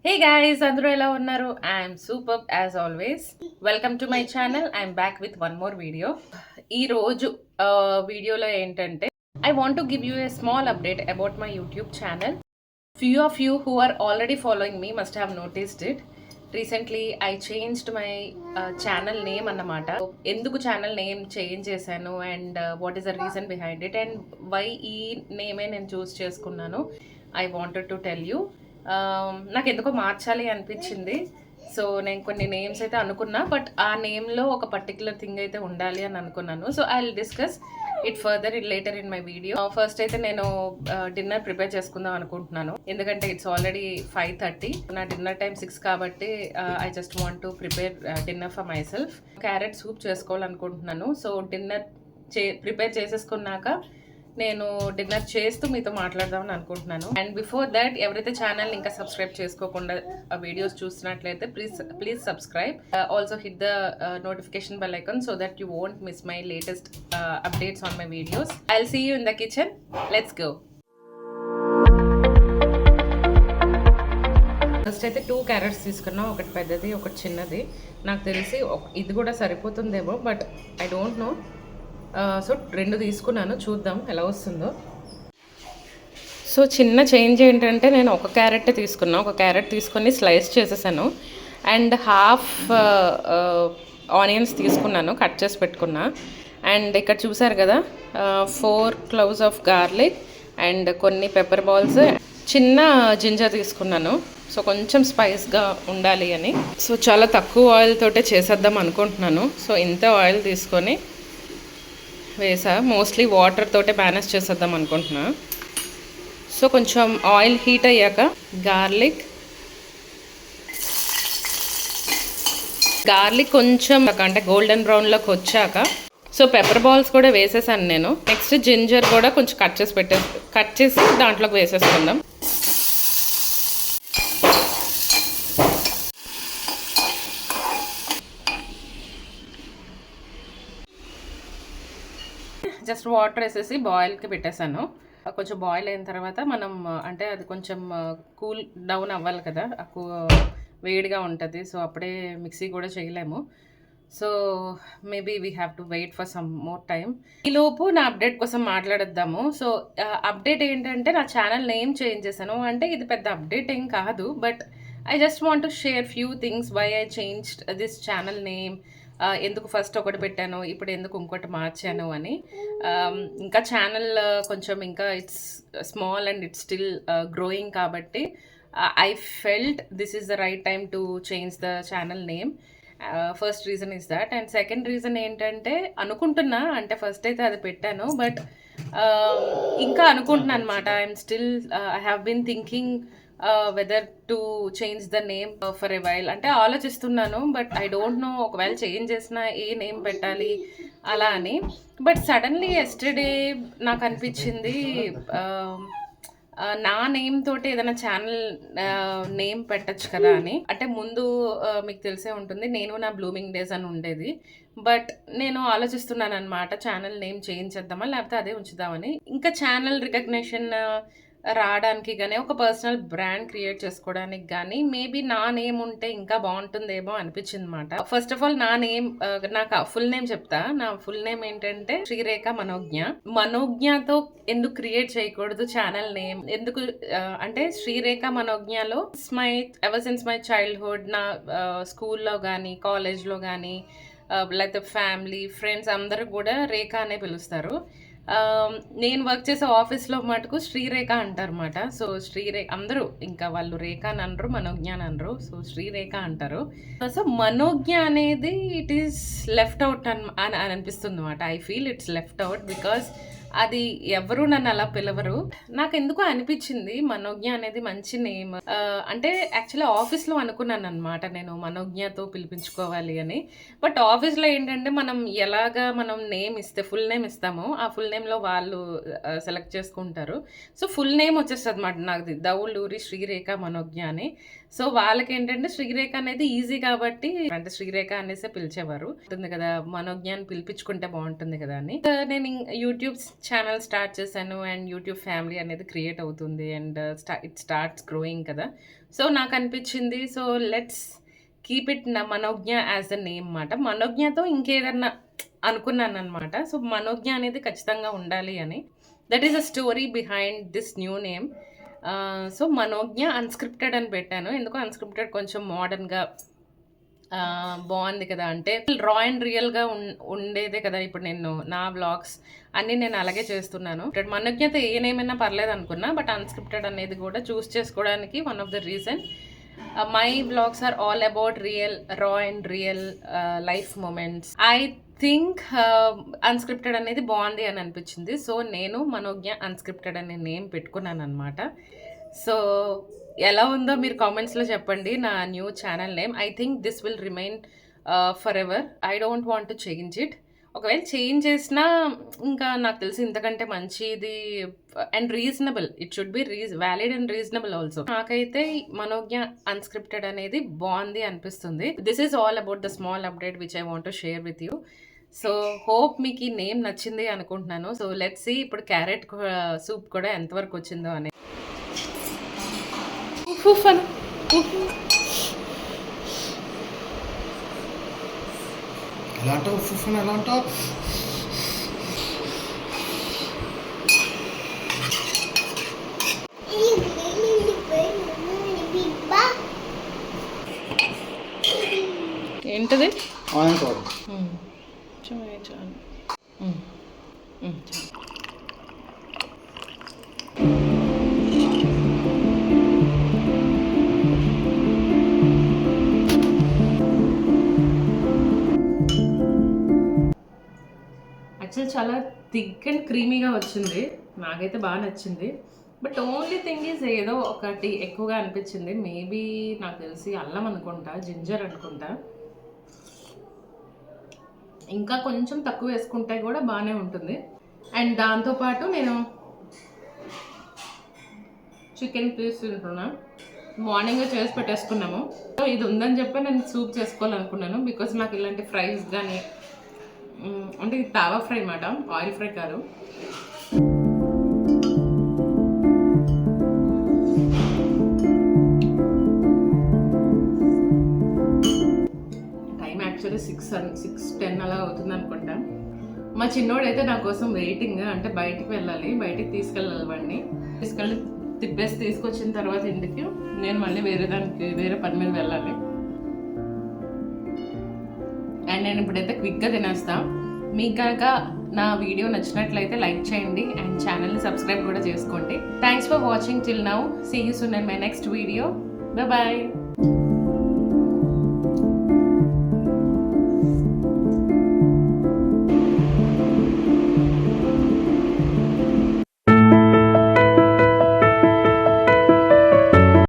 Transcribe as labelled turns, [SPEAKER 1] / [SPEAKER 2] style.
[SPEAKER 1] Hey guys, అందరూ ఎలా ఉన్నారు? I'm super as always. Welcome to my channel. I'm back with one more video. ఈ రోజు వీడియోలో ఏంటంటే I want to give you a small update about my YouTube channel. Few of you who are already following me must have noticed it. Recently I changed my channel name అన్నమాట. ఎందుకు channel name change చేశాను and what is the reason behind it and why ఈ నేమే నేను choose చేసుకున్నాను I wanted to tell you. నాకు ఎందుకో మార్చాలి అనిపించింది. సో నేను కొన్ని నేమ్స్ అయితే అనుకున్నా, బట్ ఆ నేమ్లో ఒక పర్టికులర్ థింగ్ అయితే ఉండాలి అని అనుకున్నాను. So I will discuss it further later in my video. First అయితే నేను డిన్నర్ ప్రిపేర్ చేసుకుందాం అనుకుంటున్నాను, ఎందుకంటే ఇట్స్ ఆల్రెడీ 5:30. నా డిన్నర్ టైం 6 కాబట్టి I just want to prepare dinner for myself. Carrot soup చేసుకోవాలనుకుంటున్నాను. సో డిన్నర్ ప్రిపేర్ చేసేసుకున్నాక నేను డిన్నర్ చేస్తూ మీతో మాట్లాడదామని అనుకుంటున్నాను. అండ్ బిఫోర్ దాట్ ఎవరైతే ఛానల్ ఇంకా సబ్స్క్రైబ్ చేసుకోకుండా వీడియోస్ చూస్తున్నట్లయితే please subscribe. Also hit the notification bell icon so that you won't miss my latest updates on my videos. I will see you in the kitchen. Let's go. First అయితే 2 carrots తీసుకున్నాం, ఒకటి పెద్దది ఒకటి చిన్నది. నాకు తెలిసి ఇది కూడా సరిపోతుందేమో, but I don't know. So 2 తీసుకున్నాను, చూద్దాం ఎలా వస్తుందో. సో చిన్న చేంజ్ ఏంటంటే నేను ఒక క్యారెట్ తీసుకున్నాను. ఒక క్యారెట్ తీసుకొని స్లైస్ చేసేసాను అండ్ హాఫ్ ఆనియన్స్ తీసుకున్నాను, కట్ చేసి పెట్టుకున్నా. అండ్ ఇక్కడ చూసారు కదా 4 క్లౌస్ ఆఫ్ గార్లిక్ అండ్ కొన్ని పెప్పర్ బాల్స్, చిన్న జింజర్ తీసుకున్నాను. సో కొంచెం స్పైస్గా ఉండాలి అని. సో చాలా తక్కువ ఆయిల్ తోటే చేసేద్దాం అనుకుంటున్నాను. సో ఇంత ఆయిల్ తీసుకొని వేసా. మోస్ట్లీ వాటర్ తోటే మేనేజ్ చేసేద్దాం అనుకుంటున్నా. సో కొంచెం ఆయిల్ హీట్ అయ్యాక గార్లిక్ కొంచెం అంటే గోల్డెన్ బ్రౌన్లోకి వచ్చాక సో పెప్పర్ బాల్స్ కూడా వేసేసాను నేను. నెక్స్ట్ జింజర్ కూడా కొంచెం కట్ చేసి దాంట్లోకి వేసేసుకుందాం. జస్ట్ వాటర్ వేసేసి బాయిల్కి పెట్టేశాను. కొంచెం బాయిల్ అయిన తర్వాత మనం అంటే అది కొంచెం కూల్ డౌన్ అవ్వాలి కదా, వేడిగా ఉంటుంది. సో అప్పుడే మిక్సీ కూడా చేయలేము. So maybe we have to wait for some more time. ఈలోపు నా అప్డేట్ కోసం మాట్లాడేద్దాము. సో అప్డేట్ ఏంటంటే నా ఛానల్ నేమ్ చేంజ్ చేశాను. అంటే ఇది పెద్ద అప్డేట్ ఏం కాదు, but I just want to share few things why I changed this channel name. ఎందుకు ఫస్ట్ ఒకటి పెట్టాను, ఇప్పుడు ఎందుకు ఇంకోటి మార్చాను అని. ఇంకా ఛానల్ కొంచెం ఇంకా it's small and it's still growing కాబట్టి I felt this is the right time to change the channel name. First reason is that. And second reason ఏంటంటే అనుకుంటున్నా, అంటే ఫస్ట్ అయితే అది పెట్టాను, బట్ ఇంకా అనుకుంటున్నాను అనమాట. I'm still I have been thinking whether to change the name for a while. అంటే ఆలోచిస్తున్నాను, బట్ ఐ డోంట్ నో ఒకవేళ చేంజ్ చేసిన ఏ నేమ్ పెట్టాలి అలా అని. బట్ సడన్లీ ఎస్టర్డే నాకు అనిపించింది నా నేమ్ తోటి ఏదైనా ఛానల్ నేమ్ పెట్టచ్చు కదా అని. అంటే ముందు మీకు తెలిసే ఉంటుంది, నేను నా బ్లూమింగ్ డేస్ అని ఉండేది. బట్ నేను ఆలోచిస్తున్నాను అనమాట, ఛానల్ నేమ్ చేంజ్ చేద్దామా లేకపోతే అదే ఉంచుదామని. ఇంకా ఛానల్ రికగ్నిషన్ రావడానికి కానీ ఒక పర్సనల్ బ్రాండ్ క్రియేట్ చేసుకోవడానికి కానీ మేబీ నా నేమ్ ఉంటే ఇంకా బాగుంటుందేమో అనిపించింది అనమాట. ఫస్ట్ ఆఫ్ ఆల్ నా నేమ్, నాకు ఫుల్ నేమ్ చెప్తా. నా ఫుల్ నేమ్ ఏంటంటే శ్రీరేఖ మనోజ్ఞ. మనోజ్ఞతో ఎందుకు క్రియేట్ చేయకూడదు ఛానల్ నేమ్? ఎందుకు అంటే శ్రీరేఖ మనోజ్ఞలో ఎవర్ సిన్స్ మై చైల్డ్హుడ్, నా స్కూల్లో కానీ కాలేజ్లో కానీ లేకపోతే ఫ్యామిలీ ఫ్రెండ్స్ అందరూ కూడా రేఖ అనే పిలుస్తారు. నేను వర్క్ చేసే ఆఫీస్లో మటుకు శ్రీరేఖ అంటారు అనమాట. సో శ్రీరేఖ అందరూ, ఇంకా వాళ్ళు రేఖ అని అనరు, మనోజ్ఞ అని అనరు, సో శ్రీరేఖ అంటారు. సో మనోజ్ఞ అనేది ఇట్ ఈస్ లెఫ్ట్ అవుట్ అని అనిపిస్తుంది అనమాట. I feel it's left out because అది ఎవరు నన్ను అలా పిలవరు. నాకు ఎందుకో అనిపించింది మనోజ్ఞ అనేది మంచి నేమ్. అంటే యాక్చువల్లీ ఆఫీస్లో అనుకున్నాను అనమాట నేను మనోజ్ఞతో పిలిపించుకోవాలి అని. బట్ ఆఫీస్లో ఏంటంటే మనం ఎలాగా మనం నేమ్ ఇస్తే ఫుల్ నేమ్ ఇస్తామో ఆ ఫుల్ నేమ్లో వాళ్ళు సెలెక్ట్ చేసుకుంటారు. సో ఫుల్ నేమ్ వచ్చేస్తుంది అనమాట నాది, దౌలూరి శ్రీరేఖ మనోజ్ఞ అని. సో వాళ్ళకేంటంటే శ్రీరేఖ అనేది ఈజీ కాబట్టి అంటే శ్రీరేఖ అనేసే పిలిచేవారు. ఉంటుంది కదా, మనోజ్ఞాన్ని పిలిపించుకుంటే బాగుంటుంది కదా అని. నేను యూట్యూబ్ ఛానల్ స్టార్ట్ చేశాను అండ్ యూట్యూబ్ ఫ్యామిలీ అనేది క్రియేట్ అవుతుంది అండ్ ఇట్ స్టార్ట్స్ గ్రోయింగ్ కదా. సో నాకు అనిపించింది, so let's keep it Manojna as the name మాట. మనోజ్ఞతో ఇంకేదన్నా అనుకున్నాను అనమాట. సో మనోజ్ఞ అనేది ఖచ్చితంగా ఉండాలి అని. That is a story behind this new name. So Manojna unscripted అని పెట్టాను. ఎందుకు అన్స్క్రిప్టెడ్ కొంచెం మోడర్న్గా బాగుంది కదా, అంటే రా అండ్ రియల్గా ఉండేదే కదా. ఇప్పుడు నేను నా వ్లాగ్స్ అన్నీ నేను అలాగే చేస్తున్నాను. మనోజ్ఞత ఏ నేమ్ అయినా పర్లేదు అనుకున్నా, బట్ అన్స్క్రిప్టెడ్ అనేది కూడా చూస్ చేసుకోవడానికి one of the reason. My vlogs are all about real, raw and real life moments. I think unscripted అనేది బాగుంది అని అనిపించింది. సో నేను మనోజ్ఞ అన్స్క్రిప్టెడ్ అనే నేమ్ పెట్టుకున్నాను అనమాట. సో ఎలా ఉందో మీరు కామెంట్స్లో చెప్పండి నా new channel name. I think this will remain for ever. I don't want to change it. ఒకవేళ చేంజ్ చేసినా ఇంకా నాకు తెలిసి ఇంతకంటే మంచిది and reasonable. It should be valid and reasonable also. నాకైతే మనోజ్ఞ అన్స్క్రిప్టెడ్ అనేది బాగుంది అనిపిస్తుంది. This is all about the small update which I want to share with you. So hope మీకు ఈ నేమ్ నచ్చింది అనుకుంటున్నాను. సో లెట్స్ సీ ఇప్పుడు క్యారెట్ సూప్ కూడా ఎంతవరకు వచ్చిందో అని.
[SPEAKER 2] ఎలా అంటావు ఫుఫన్, ఎలా అంటావు?
[SPEAKER 1] ఏంటిది?
[SPEAKER 2] Oil powder.
[SPEAKER 1] యాక్చువల్ చాలా థిక్ అండ్ క్రీమీగా వచ్చింది. నాకైతే బాగా నచ్చింది. బట్ ఓన్లీ థింగ్ ఈజ్ ఏదో ఒకటి ఎక్కువగా అనిపించింది. మేబీ నాకు తెలిసి అల్లం అనుకుంటా, జింజర్ అనుకుంటా. ఇంకా కొంచెం తక్కువ వేసుకుంటే కూడా బాగానే ఉంటుంది. అండ్ దాంతోపాటు నేను చికెన్ పీస్ తింటున్నా. మార్నింగ్ చేసి పెట్టేసుకున్నాము. సో ఇది ఉందని చెప్పి నేను సూప్ చేసుకోవాలనుకున్నాను. బికాస్ నాకు ఇలాంటి ఫ్రైస్ కానీ, అంటే ఇది తావా ఫ్రై అన్నమాట, ఆయిల్ ఫ్రై కాదు. టైం యాక్చువల్లీ 6:10 అలా అవుతుంది అనుకుంటా. మా చిన్నోడైతే నా కోసం వెయిటింగ్. అంటే బయటికి వెళ్ళాలి, బయటికి తీసుకెళ్ళాలి వాడిని. తీసుకెళ్ళి తిప్పేసి తీసుకొచ్చిన తర్వాత ఇంటికి నేను మళ్ళీ వేరే పని మీద వెళ్ళాలి. అండ్ నేను ఇప్పుడైతే క్విక్గా తినేస్తా. మీకు కనుక నా వీడియో నచ్చినట్లయితే లైక్ చేయండి అండ్ ఛానల్ని సబ్స్క్రైబ్ కూడా చేసుకోండి. Thanks for watching till now. See you soon in my next video. Bye.